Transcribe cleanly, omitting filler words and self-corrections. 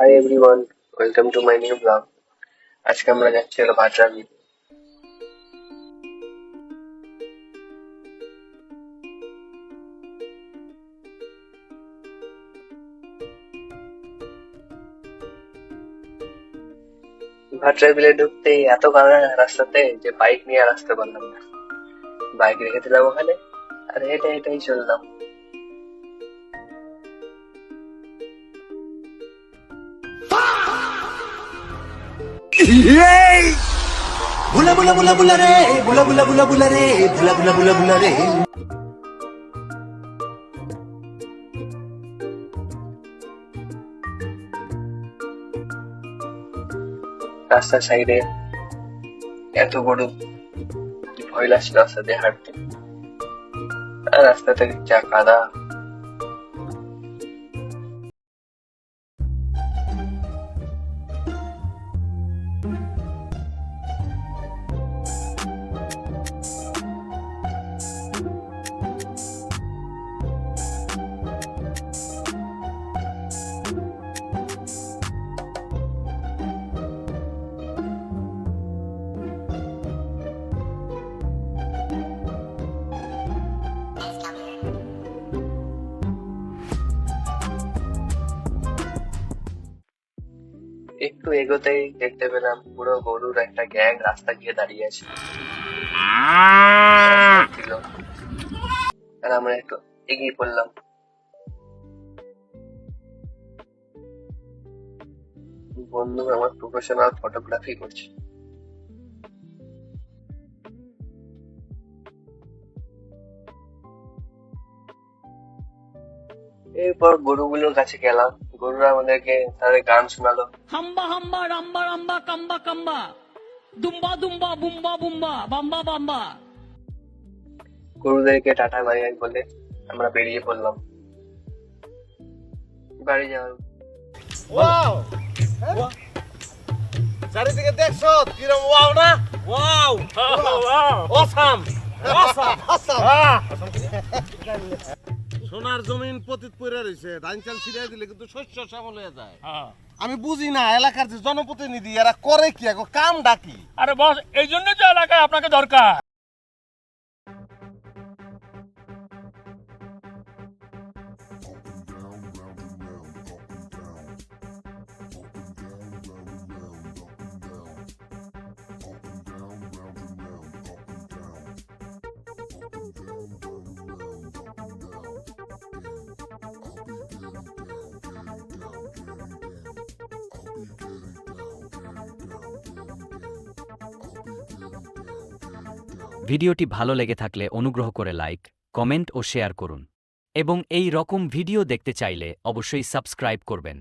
Hi everyone, welcome to my new blog. আজকে আমরা যাচ্ছি হলো ভাটরাবি। ভাটরাবিলে ঢুকতে এত কাদা রাস্তাতে যে বাইক নিয়ে আর আসতে পারলাম না। বাইক রেখে দিলাম ওখানে আর হেঁটে হেঁটেই চললাম। বুলা বুলা বুলা বুলা রে বুলা বুলা বুলা বুলা রে বুলা বুলা বুলা বুলা রে। রাস্তার সাইডে এত গরু, ভয় লাগছিল রাস্তা দিয়ে হাঁটতে। আর রাস্তাতে যা কাদা। একটু এগোতেই দেখতে পেলাম পুরো গরুর একটা গ্যাং রাস্তা গিয়ে দাঁড়িয়ে আছে ছিল। আর আমরা একটু এগিয়ে পড়লাম। বন্ধু আমার প্রফেশনাল ফটোগ্রাফি করছে। এরপর গরুগুলোর কাছে গেলাম। গরুরা আমাদেরকে তাদের গান শোনালো। হাম্বা হাম্বা রাম্বা রাম্বা কাম্বা কাম্বা দুম্বা দুম্বা বুম্বা বুম্বা বাম্বা বাম্বা। গরুদেরকে টাটা বাই বাই বলে আমরা বেরিয়ে পড়লাম বাড়ি যাওয়ার। ওয়াও চারিদিকে দেখছো কিরম ওয়াও না ওয়াও অসাম অসাম অসাম সোনার জমিন পতিত পড়ে রয়েছে, ধান চাল ছিড়াই দিলে কিন্তু শস্য শ্যামল হয়ে যায়। আমি বুঝি না এলাকার যে জনপ্রতিনিধি এরা করে কি, এখন কাম ডাকি। আরে বস, এই জন্য তো এলাকায় আপনাকে দরকার। ভিডিওটি ভালো লেগে থাকলে অনুগ্রহ করে লাইক, কমেন্ট ও শেয়ার করুন এবং এই রকম ভিডিও দেখতে চাইলে অবশ্যই সাবস্ক্রাইব করবেন।